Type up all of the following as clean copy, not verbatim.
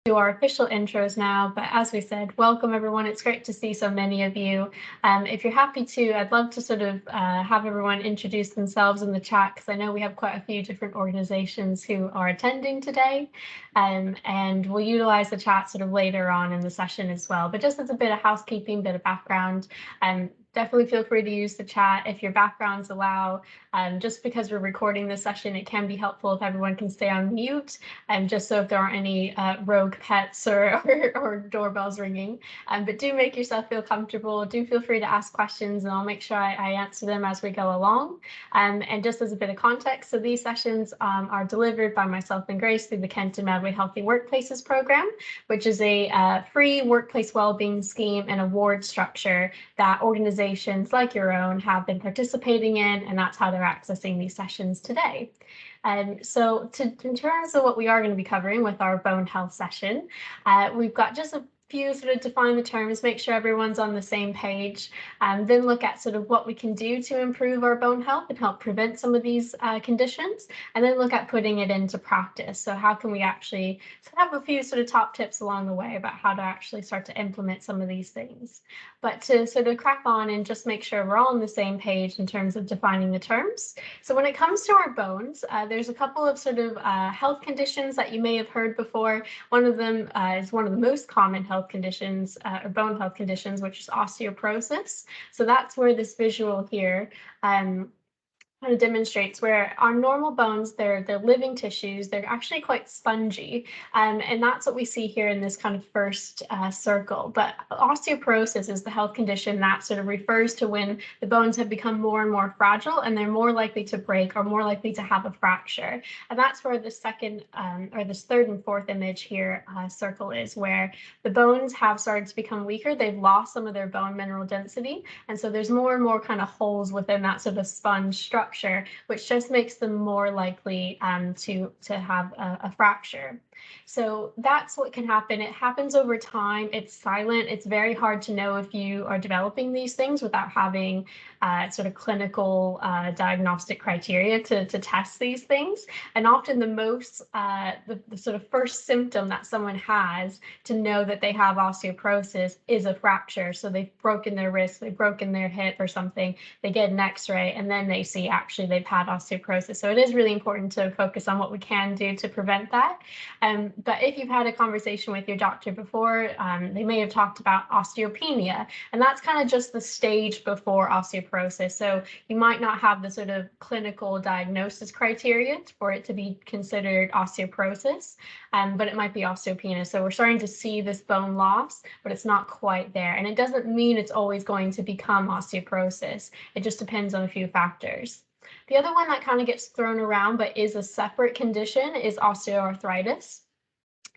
do our official intros now, but as we said, welcome everyone. It's great to see so many of you. If you're happy to, I'd love to sort of have everyone introduce themselves in the chat, because I know we have quite a few different organizations who are attending today, and we'll utilize the chat sort of later on in the session as well. But just as a bit of housekeeping, bit of background, definitely feel free to use the chat if your backgrounds allow. Just because we're recording this session, it can be helpful if everyone can stay on mute, just so if there aren't any rogue pets or doorbells ringing. But do make yourself feel comfortable. Do feel free to ask questions, and I'll make sure I answer them as we go along. And just as a bit of context, so these sessions are delivered by myself and Grace through the Kent and Medway Healthy Workplaces program, which is a free workplace wellbeing scheme and award structure that organizations like your own have been participating in, and that's how they're accessing these sessions today. So in terms of what we are going to be covering with our bone health session, we've got just a few sort of define the terms, make sure everyone's on the same page, then look at sort of what we can do to improve our bone health and help prevent some of these conditions, and then look at putting it into practice. So how can we actually have a few sort of top tips along the way about how to actually start to implement some of these things. But to sort of crack on and just make sure we're all on the same page in terms of defining the terms. So when it comes to our bones, there's a couple of sort of health conditions that you may have heard before. One of them is one of the most common health conditions, or bone health conditions, which is osteoporosis. So that's where this visual here kind of demonstrates where our normal bones, they're living tissues, they're actually quite spongy, and that's what we see here in this kind of first circle. But osteoporosis is the health condition that sort of refers to when the bones have become more and more fragile, and they're more likely to break or more likely to have a fracture. And that's where the second or this third and fourth image here circle is, where the bones have started to become weaker. They've lost some of their bone mineral density, and so there's more and more kind of holes within that sort of sponge structure, which just makes them more likely to have a fracture. So that's what can happen. It happens over time. It's silent. It's very hard to know if you are developing these things without having sort of clinical diagnostic criteria to test these things. And often the most, the sort of first symptom that someone has to know that they have osteoporosis is a fracture. So they've broken their wrist, they've broken their hip or something, they get an x-ray, and then they see actually they've had osteoporosis. So it is really important to focus on what we can do to prevent that. But if you've had a conversation with your doctor before, they may have talked about osteopenia, and that's kind of just the stage before osteoporosis. So you might not have the sort of clinical diagnosis criteria for it to be considered osteoporosis, but it might be osteopenia. So we're starting to see this bone loss, but it's not quite there. And it doesn't mean it's always going to become osteoporosis. It just depends on a few factors. The other one that kind of gets thrown around but is a separate condition is osteoarthritis.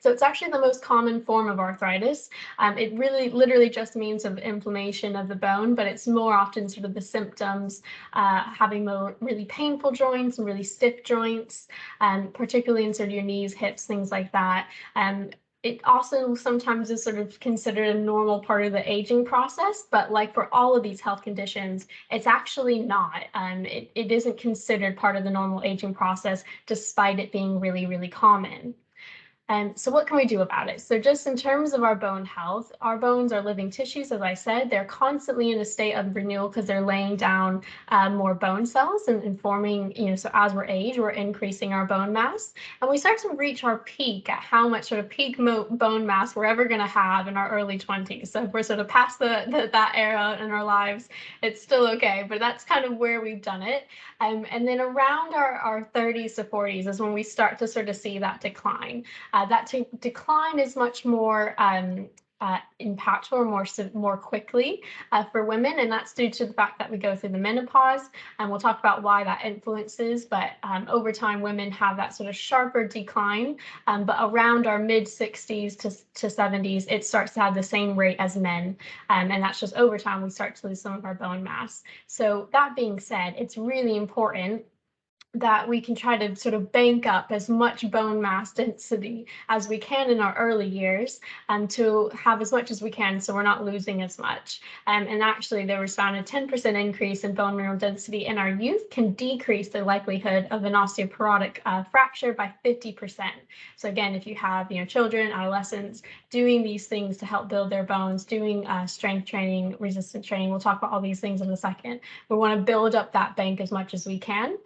So it's actually the most common form of arthritis. It really literally just means of inflammation of the bone, but it's more often sort of the symptoms, having really painful joints and really stiff joints, particularly in sort of your knees, hips, things like that. It also sometimes is sort of considered a normal part of the aging process, but like for all of these health conditions, it's actually not. It isn't considered part of the normal aging process, despite it being really, really common. So what can we do about it? So just in terms of our bone health, our bones are living tissues, as I said. They're constantly in a state of renewal because they're laying down more bone cells and forming, so as we're age, we're increasing our bone mass. And we start to reach our peak at how much sort of peak bone mass we're ever going to have in our early 20s. So if we're sort of past that era in our lives, it's still okay, but that's kind of where we've done it. And then around our 30s to 40s is when we start to sort of see that decline. That decline is much more impactful or more quickly for women, and that's due to the fact that we go through the menopause, and we'll talk about why that influences. But over time, women have that sort of sharper decline, but around our mid 60s to 70s, it starts to have the same rate as men, and that's just over time we start to lose some of our bone mass. So that being said, it's really important that we can try to sort of bank up as much bone mass density as we can in our early years, to have as much as we can so we're not losing as much. And actually, there was found a 10% increase in bone mineral density in our youth can decrease the likelihood of an osteoporotic fracture by 50%. So again, if you have children, adolescents, doing these things to help build their bones, doing strength training, resistance training, we'll talk about all these things in a second. We want to build up that bank as much as we can.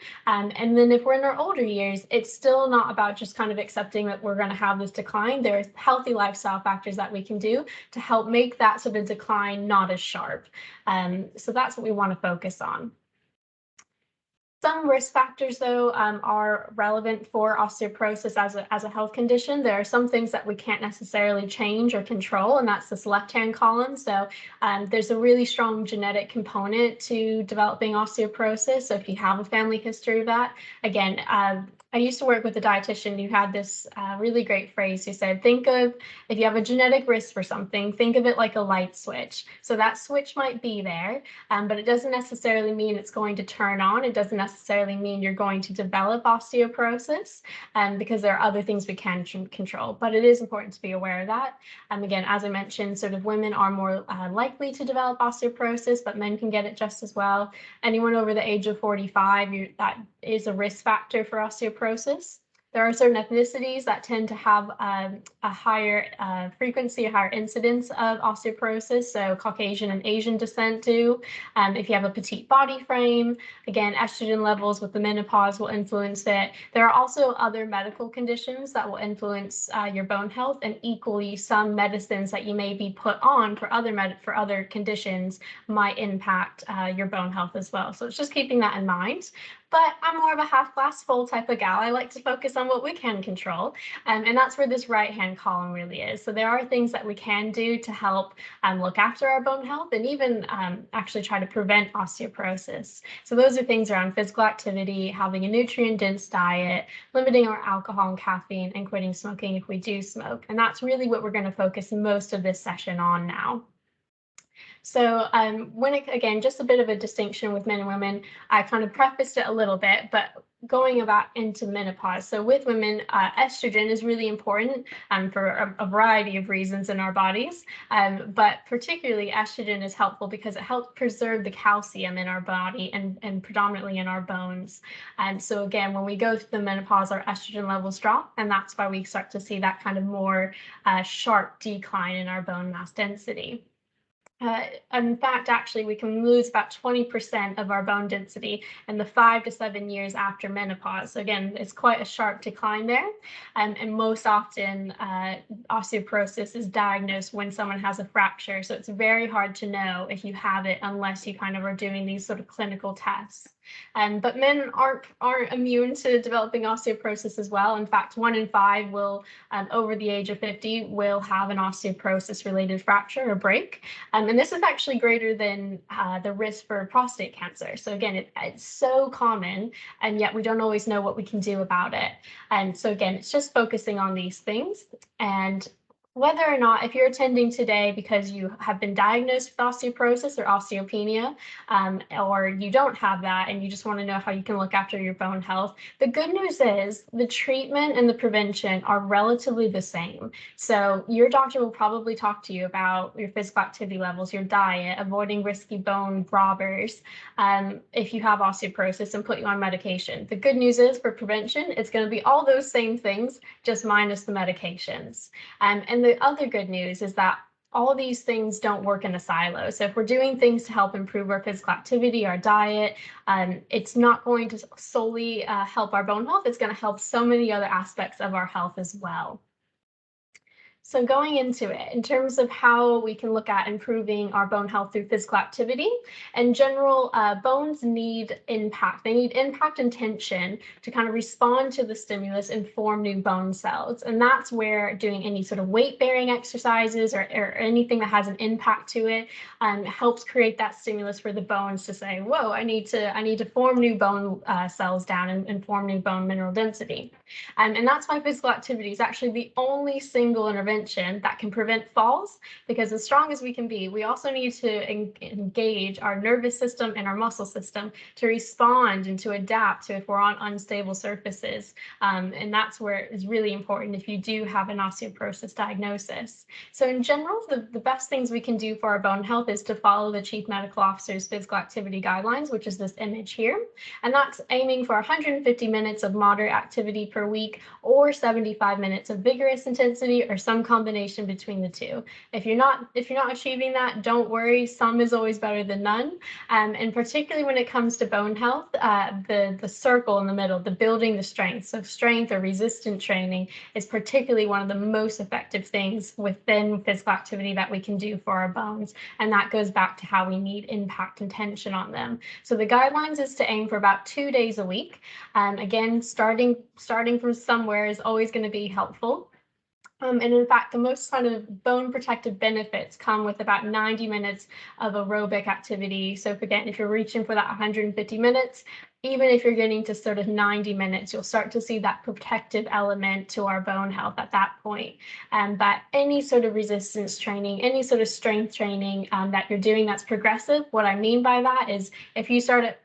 And then if we're in our older years, it's still not about just kind of accepting that we're going to have this decline. There's healthy lifestyle factors that we can do to help make that sort of decline not as sharp. So that's what we want to focus on. Some risk factors, though, are relevant for osteoporosis as a health condition. There are some things that we can't necessarily change or control, and that's this left-hand column. So there's a really strong genetic component to developing osteoporosis. So if you have a family history of that, again, I used to work with a dietitian who had this really great phrase who said, think of, if you have a genetic risk for something, think of it like a light switch. So that switch might be there, but it doesn't necessarily mean it's going to turn on. It doesn't necessarily mean you're going to develop osteoporosis, because there are other things we can control, but it is important to be aware of that. Again, as I mentioned, sort of women are more likely to develop osteoporosis, but men can get it just as well. Anyone over the age of 45, that is a risk factor for osteoporosis. There are certain ethnicities that tend to have a higher frequency, a higher incidence of osteoporosis, so Caucasian and Asian descent do. If you have a petite body frame, again, estrogen levels with the menopause will influence it. There are also other medical conditions that will influence your bone health, and equally some medicines that you may be put on for other conditions might impact your bone health as well. So it's just keeping that in mind. But I'm more of a half glass full type of gal. I like to focus on what we can control. And that's where this right-hand column really is. So there are things that we can do to help look after our bone health and even actually try to prevent osteoporosis. So those are things around physical activity, having a nutrient-dense diet, limiting our alcohol and caffeine, and quitting smoking if we do smoke. And that's really what we're going to focus most of this session on now. So again, just a bit of a distinction with men and women. I kind of prefaced it a little bit, but going about into menopause. So with women, estrogen is really important for a variety of reasons in our bodies, but particularly estrogen is helpful because it helps preserve the calcium in our body and predominantly in our bones. And so again, when we go through the menopause, our estrogen levels drop, and that's why we start to see that kind of more sharp decline in our bone mass density. In fact, actually, we can lose about 20% of our bone density in the 5 to 7 years after menopause. So again, it's quite a sharp decline there. And most often, osteoporosis is diagnosed when someone has a fracture. So it's very hard to know if you have it unless you kind of are doing these sort of clinical tests. But men aren't immune to developing osteoporosis as well. In fact, 1 in 5 will, over the age of 50, will have an osteoporosis-related fracture or break. And this is actually greater than the risk for prostate cancer. So again, it's so common, and yet we don't always know what we can do about it. And so again, it's just focusing on these things. And whether or not, if you're attending today because you have been diagnosed with osteoporosis or osteopenia, or you don't have that and you just want to know how you can look after your bone health, the good news is the treatment and the prevention are relatively the same. So your doctor will probably talk to you about your physical activity levels, your diet, avoiding risky bone robbers, if you have osteoporosis, and put you on medication. The good news is for prevention, it's going to be all those same things, just minus the medications. And the other good news is that all these things don't work in a silo. So if we're doing things to help improve our physical activity, our diet, it's not going to solely help our bone health. It's going to help so many other aspects of our health as well. So going into it, in terms of how we can look at improving our bone health through physical activity, in general, bones need impact. They need impact and tension to kind of respond to the stimulus and form new bone cells. And that's where doing any sort of weight-bearing exercises or anything that has an impact to it helps create that stimulus for the bones to say, whoa, I need to form new bone cells down and form new bone mineral density. And that's why physical activity is actually the only single intervention intervention that can prevent falls, because as strong as we can be, we also need to engage our nervous system and our muscle system to respond and to adapt to if we're on unstable surfaces. And that's where it's really important if you do have an osteoporosis diagnosis. So in general, the best things we can do for our bone health is to follow the Chief Medical Officer's physical activity guidelines, which is this image here. And that's aiming for 150 minutes of moderate activity per week, or 75 minutes of vigorous intensity, or some combination between the two. If you're not achieving that, don't worry. Some is always better than none. And particularly when it comes to bone health, the circle in the middle, the building the strength. So strength or resistant training is particularly one of the most effective things within physical activity that we can do for our bones. And that goes back to how we need impact and tension on them. So the guidelines is to aim for about 2 days a week. Again, starting from somewhere is always going to be helpful. And in fact, the most kind of bone protective benefits come with about 90 minutes of aerobic activity. So again, if you're reaching for that 150 minutes, even if you're getting to sort of 90 minutes, you'll start to see that protective element to our bone health at that point. But any sort of resistance training, any sort of strength training that you're doing that's progressive, what I mean by that is if you start at,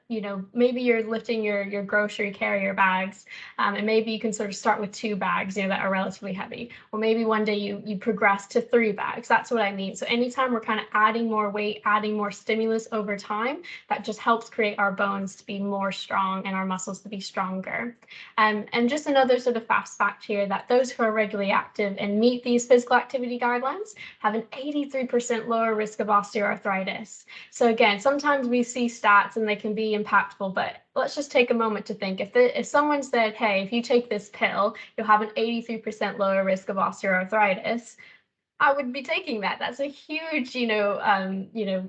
maybe you're lifting your grocery carrier bags, and maybe you can sort of start with 2 bags, that are relatively heavy. Or maybe one day you progress to 3 bags. That's what I mean. So anytime we're kind of adding more weight, adding more stimulus over time, that just helps create our bones to be more strong and our muscles to be stronger. And just another sort of fast fact here, that those who are regularly active and meet these physical activity guidelines have an 83% lower risk of osteoarthritis. So again, sometimes we see stats and they can be impactful, but let's just take a moment to think. If someone said, hey, if you take this pill, you'll have an 83% lower risk of osteoarthritis, I would be taking that. That's a huge,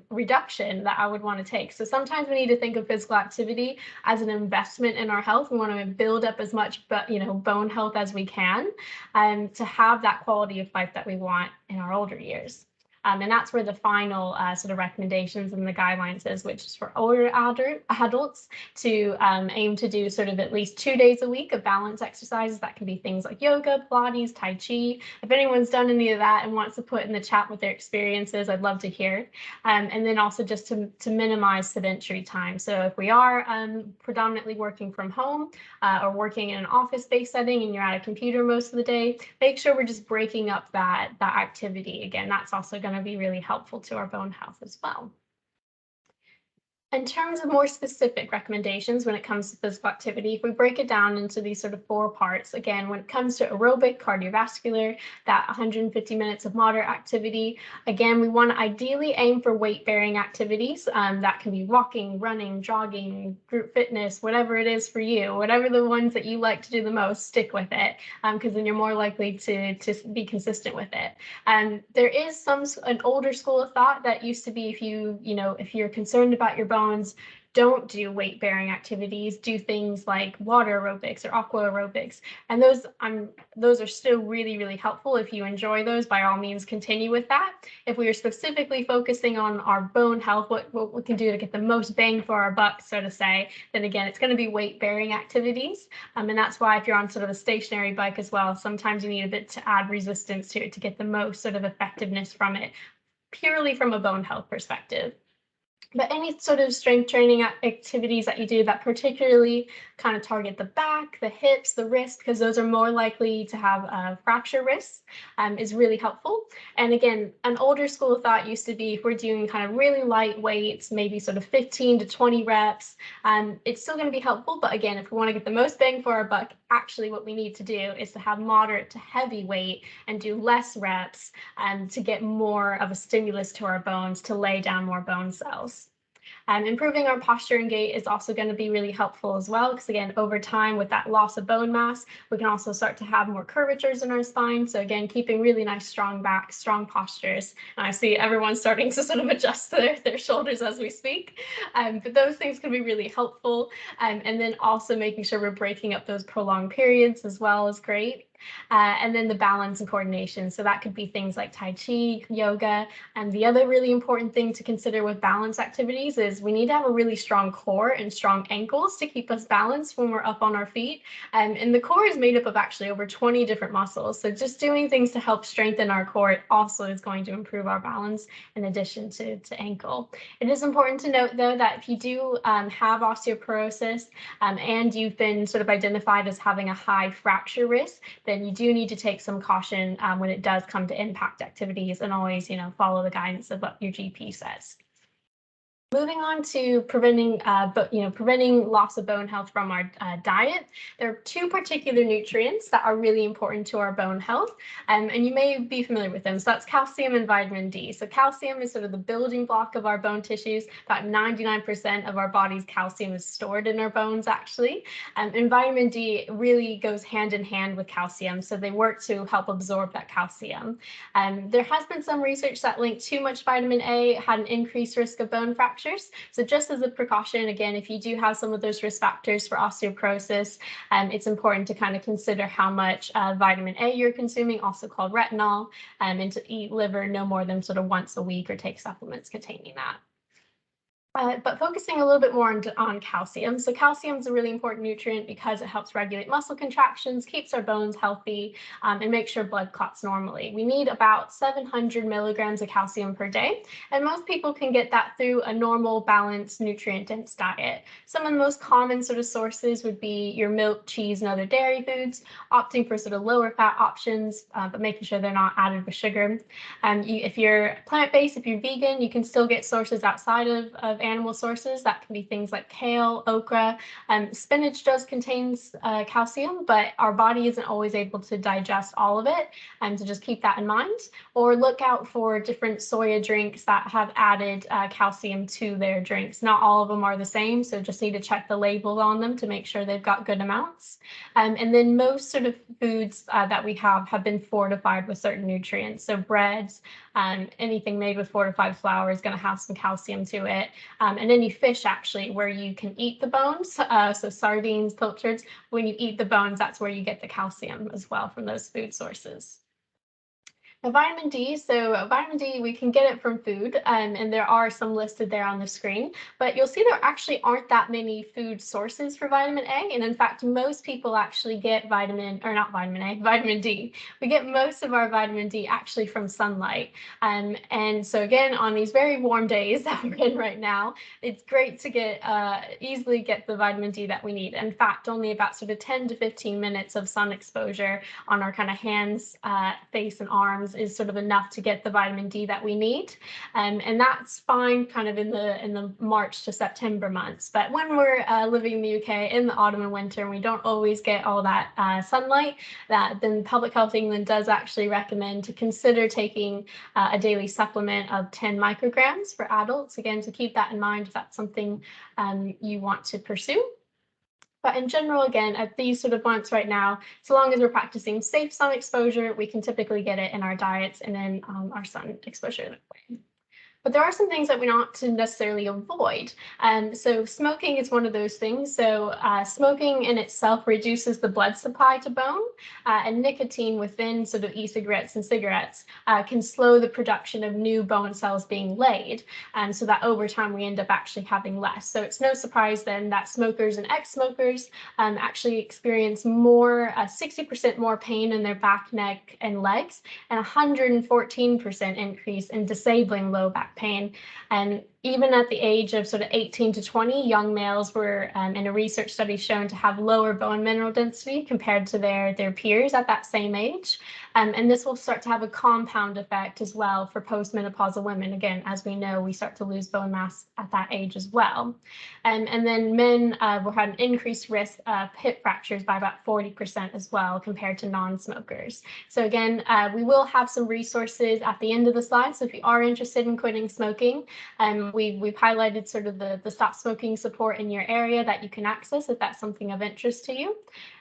reduction that I would want to take. So sometimes we need to think of physical activity as an investment in our health. We want to build up as much, bone health as we can, to have that quality of life that we want in our older years. And that's where the final sort of recommendations and the guidelines is, which is for older adults to aim to do sort of at least 2 days a week of balance exercises. That can be things like yoga, Pilates, Tai Chi. If anyone's done any of that and wants to put in the chat what their experiences, I'd love to hear. And then also just to minimize sedentary time. So if we are predominantly working from home or working in an office-based setting and you're at a computer most of the day, make sure we're just breaking up that activity. Again, that's also going to be really helpful to our bone health as well. In terms of more specific recommendations when it comes to physical activity, if we break it down into these sort of 4 parts, again, when it comes to aerobic, cardiovascular, that 150 minutes of moderate activity, again, we want to ideally aim for weight-bearing activities. That can be walking, running, jogging, group fitness, whatever it is for you, whatever the ones that you like to do the most, stick with it, because then you're more likely to be consistent with it. There is an older school of thought that used to be if you're concerned about your bones, don't do weight-bearing activities, do things like water aerobics or aqua aerobics. And those are still really, really helpful. If you enjoy those, by all means, continue with that. If we are specifically focusing on our bone health, what we can do to get the most bang for our buck, so to say, then again, it's going to be weight-bearing activities. And that's why if you're on sort of a stationary bike as well, sometimes you need a bit to add resistance to it to get the most sort of effectiveness from it, purely from a bone health perspective. But any sort of strength training activities that you do that particularly kind of target the back, the hips, the wrist, because those are more likely to have fracture risks, is really helpful. And again, an older school of thought used to be if we're doing kind of really light weights, maybe sort of 15 to 20 reps, it's still going to be helpful. But again, if we want to get the most bang for our buck, actually what we need to do is to have moderate to heavy weight and do less reps to get more of a stimulus to our bones to lay down more bone cells. Improving our posture and gait is also going to be really helpful as well, because again, over time with that loss of bone mass, we can also start to have more curvatures in our spine. So again, keeping really nice, strong back, strong postures. And I see everyone starting to sort of adjust their shoulders as we speak. But those things can be really helpful. And then also making sure we're breaking up those prolonged periods as well is great. And then the balance and coordination. So that could be things like Tai Chi, yoga. And the other really important thing to consider with balance activities is we need to have a really strong core and strong ankles to keep us balanced when we're up on our feet. And the core is made up of actually over 20 different muscles. So just doing things to help strengthen our core also is going to improve our balance in addition to ankle. It is important to note, though, that if you do have osteoporosis and you've been sort of identified as having a high fracture risk, then you do need to take some caution when it does come to impact activities, and always, follow the guidance of what your GP says. Moving on to preventing loss of bone health from our diet, there are two particular nutrients that are really important to our bone health, and you may be familiar with them. So that's calcium and vitamin D. So calcium is sort of the building block of our bone tissues. About 99% of our body's calcium is stored in our bones, actually. And vitamin D really goes hand in hand with calcium, so they work to help absorb that calcium. There has been some research that linked too much vitamin A had an increased risk of bone fracture. So just as a precaution, again, if you do have some of those risk factors for osteoporosis, it's important to kind of consider how much vitamin A you're consuming, also called retinol, and to eat liver no more than sort of once a week or take supplements containing that. But focusing a little bit more on calcium. So calcium is a really important nutrient because it helps regulate muscle contractions, keeps our bones healthy, and makes sure blood clots normally. We need about 700 milligrams of calcium per day, and most people can get that through a normal, balanced, nutrient-dense diet. Some of the most common sort of sources would be your milk, cheese, and other dairy foods, opting for sort of lower fat options, but making sure they're not added with sugar. If you're plant-based, if you're vegan, you can still get sources outside of animal sources. That can be things like kale, okra. Spinach does contain calcium, but our body isn't always able to digest all of it, so just keep that in mind. Or look out for different soya drinks that have added calcium to their drinks. Not all of them are the same, so just need to check the labels on them to make sure they've got good amounts. And then most sort of foods that we have been fortified with certain nutrients. So breads, anything made with fortified flour is going to have some calcium to it. And any fish, actually, where you can eat the bones, so sardines, pilchards, when you eat the bones, that's where you get the calcium as well from those food sources. Now, vitamin D, so vitamin D, we can get it from food, and there are some listed there on the screen, but you'll see there actually aren't that many food sources for vitamin A, and in fact, most people actually get vitamin D. We get most of our vitamin D actually from sunlight, and so again, on these very warm days that we're in right now, it's great to easily get the vitamin D that we need. In fact, only about sort of 10 to 15 minutes of sun exposure on our kind of hands, face, and arms is sort of enough to get the vitamin D that we need, and that's fine kind of in the March to September months. But when we're living in the UK in the autumn and winter, and we don't always get all that sunlight, then Public Health England does actually recommend to consider taking a daily supplement of 10 micrograms for adults. Again, to keep that in mind if that's something you want to pursue. But in general, again, at these sort of months right now, so long as we're practicing safe sun exposure, we can typically get it in our diets and in our sun exposure that way. But there are some things that we want to necessarily avoid. So smoking is one of those things. So smoking in itself reduces the blood supply to bone, and nicotine within sort of e-cigarettes and cigarettes can slow the production of new bone cells being laid, so that over time we end up actually having less. So it's no surprise then that smokers and ex-smokers actually experience 60% more pain in their back, neck, and legs, and 114% increase in disabling low back pain. And even at the age of sort of 18 to 20, young males were in a research study shown to have lower bone mineral density compared to their peers at that same age. And this will start to have a compound effect as well for postmenopausal women. Again, as we know, we start to lose bone mass at that age as well. And then men will have an increased risk of hip fractures by about 40% as well compared to non-smokers. So again, we will have some resources at the end of the slide. So if you are interested in quitting smoking, we've highlighted sort of the stop smoking support in your area that you can access if that's something of interest to you.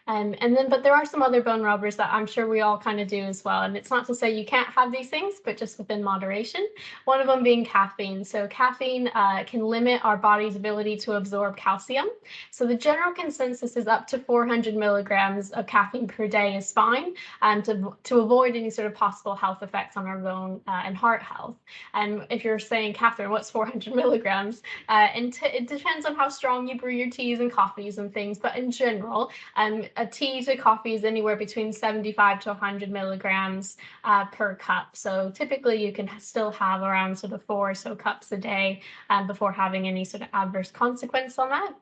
But there are some other bone robbers that I'm sure we all kind of do as well. And it's not to say you can't have these things, but just within moderation. One of them being caffeine. So caffeine can limit our body's ability to absorb calcium. So the general consensus is up to 400 milligrams of caffeine per day is fine to avoid any sort of possible health effects on our bone and heart health. And if you're saying, Catherine, what's 400 milligrams? It depends on how strong you brew your teas and coffees and things, but in general, a tea to coffee is anywhere between 75 to 100 milligrams per cup. So typically you can still have around sort of 4 or so cups a day before having any sort of adverse consequence on that.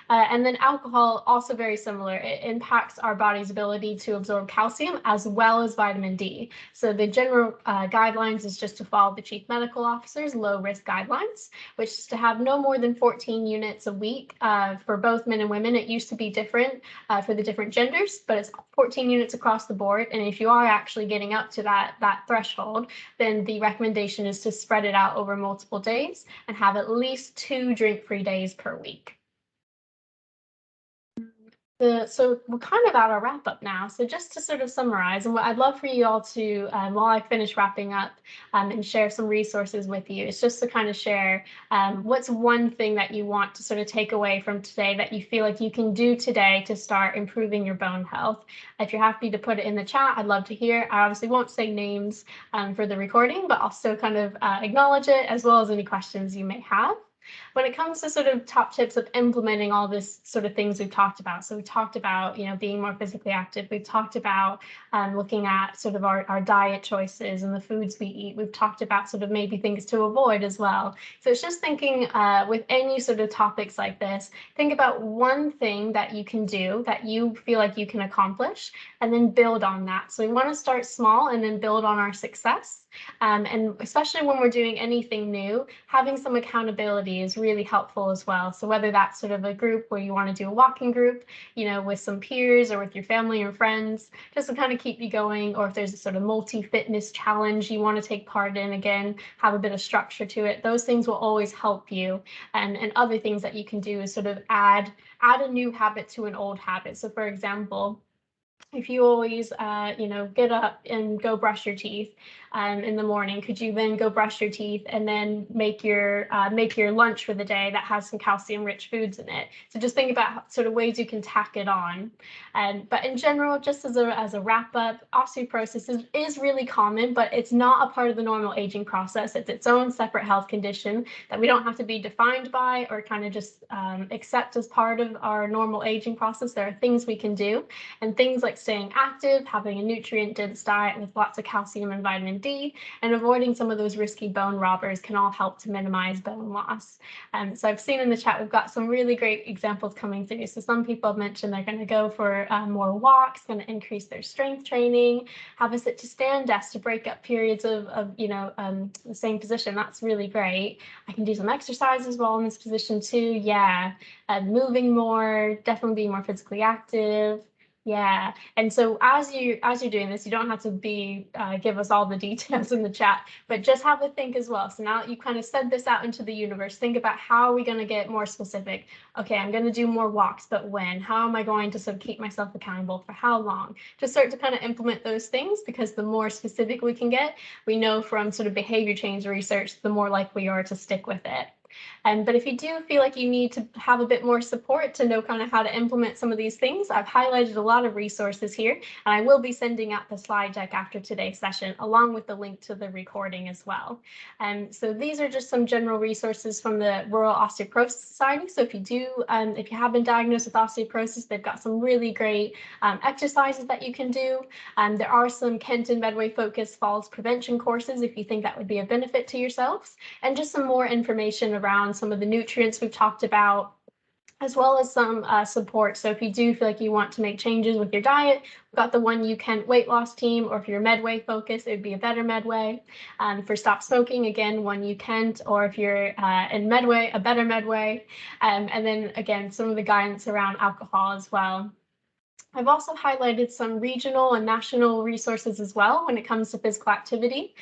And then alcohol, also very similar. It impacts our body's ability to absorb calcium as well as vitamin D. So the general guidelines is just to follow the chief medical officer's low risk guidelines, which is to have no more than 14 units a week for both men and women. It used to be different for the different genders, but it's 14 units across the board. And if you are actually getting up to that threshold, then the recommendation is to spread it out over multiple days and have at least 2 drink-free days per week. So we're kind of at our wrap up now. So just to sort of summarize, and what I'd love for you all to, while I finish wrapping up and share some resources with you, is just to kind of share what's one thing that you want to sort of take away from today that you feel like you can do today to start improving your bone health. If you're happy to put it in the chat, I'd love to hear. I obviously won't say names for the recording, but I'll still kind of acknowledge it as well as any questions you may have. When it comes to sort of top tips of implementing all this sort of things we've talked about, so we talked about, being more physically active. We've talked about looking at sort of our diet choices and the foods we eat. We've talked about sort of maybe things to avoid as well. So it's just thinking with any sort of topics like this, think about one thing that you can do that you feel like you can accomplish and then build on that. So we want to start small and then build on our success. And especially when we're doing anything new, having some accountability is really helpful as well. So whether that's sort of a group where you want to do a walking group, with some peers or with your family or friends, just to kind of keep you going, or if there's a sort of multi-fitness challenge you want to take part in, again, have a bit of structure to it. Those things will always help you. And other things that you can do is sort of add a new habit to an old habit. So for example, if you always, get up and go brush your teeth in the morning, could you then go brush your teeth and then make your lunch for the day that has some calcium-rich foods in it? So just think about sort of ways you can tack it on. But in general, just as a wrap-up, osteoporosis is really common, but it's not a part of the normal aging process. It's its own separate health condition that we don't have to be defined by or kind of just accept as part of our normal aging process. There are things we can do, and things like staying active, having a nutrient-dense diet with lots of calcium and vitamin D, and avoiding some of those risky bone robbers can all help to minimize bone loss. So I've seen in the chat, we've got some really great examples coming through. So some people have mentioned they're going to go for more walks, going to increase their strength training, have a sit to stand desk to break up periods of the same position. That's really great. I can do some exercises while in this position too. Yeah, moving more, definitely being more physically active. Yeah, and so as you're doing this, you don't have to give us all the details in the chat, but just have a think as well. So now that you kind of said this out into the universe, think about how are we going to get more specific? Okay, I'm going to do more walks, but when? How am I going to sort of keep myself accountable for how long? Just start to kind of implement those things, because the more specific we can get, we know from sort of behavior change research, the more likely we are to stick with it. But if you do feel like you need to have a bit more support to know kind of how to implement some of these things, I've highlighted a lot of resources here, and I will be sending out the slide deck after today's session, along with the link to the recording as well. So these are just some general resources from the Royal Osteoporosis Society. So if you have been diagnosed with osteoporosis, they've got some really great exercises that you can do. There are some Kent and Medway focused falls prevention courses if you think that would be a benefit to yourselves, and just some more information around some of the nutrients we've talked about, as well as some support. So if you do feel like you want to make changes with your diet, we've got the One You Kent weight loss team, or if you're Medway focused, it would be a Better Medway. For stop smoking, again, One You Kent, or if you're in Medway, a Better Medway. And then again, some of the guidance around alcohol as well. I've also highlighted some regional and national resources as well when it comes to physical activity.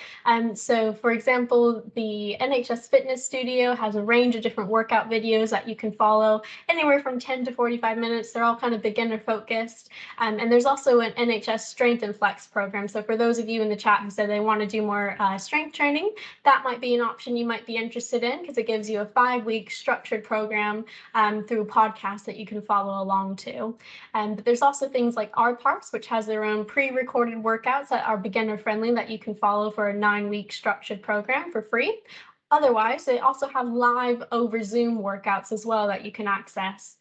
So for example, the NHS Fitness Studio has a range of different workout videos that you can follow, anywhere from 10 to 45 minutes. They're all kind of beginner focused. And there's also an NHS Strength and Flex program. So for those of you in the chat who said they want to do more strength training, that might be an option you might be interested in, because it gives you a 5-week structured program through podcasts that you can follow along to. But there's also things like RParks, which has their own pre-recorded workouts that are beginner friendly that you can follow for a 9-week structured program for free. Otherwise, they also have live over Zoom workouts as well that you can access,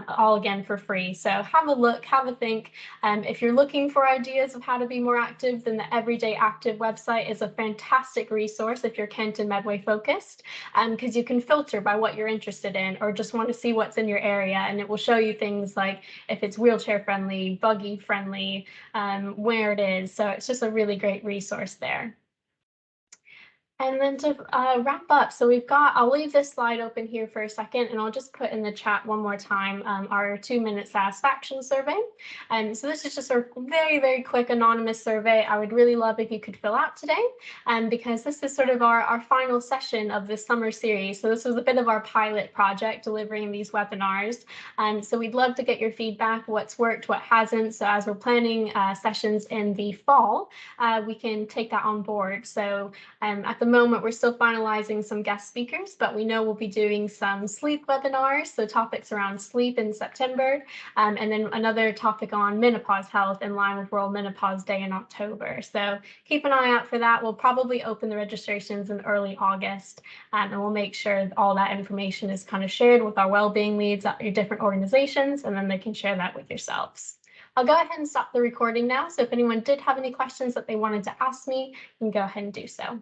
all again for free. So have a look, have a think. If you're looking for ideas of how to be more active, then the Everyday Active website is a fantastic resource if you're Kent and Medway focused, because you can filter by what you're interested in or just want to see what's in your area, and it will show you things like if it's wheelchair friendly, buggy friendly, where it is. So it's just a really great resource there. And then to wrap up, so I'll leave this slide open here for a second, and I'll just put in the chat one more time our 2-minute satisfaction survey. So this is just a very, very quick anonymous survey I would really love if you could fill out today, because this is sort of our final session of this summer series. So this was a bit of our pilot project, delivering these webinars. So we'd love to get your feedback, what's worked, what hasn't. So as we're planning sessions in the fall, we can take that on board. So at the moment, we're still finalizing some guest speakers, but we know we'll be doing some sleep webinars, so topics around sleep in September, and then another topic on menopause health in line with World Menopause Day in October. So keep an eye out for that. We'll probably open the registrations in early August, and we'll make sure all that information is kind of shared with our well-being leads at your different organizations, and then they can share that with yourselves. I'll go ahead and stop the recording now. So if anyone did have any questions that they wanted to ask me, you can go ahead and do so.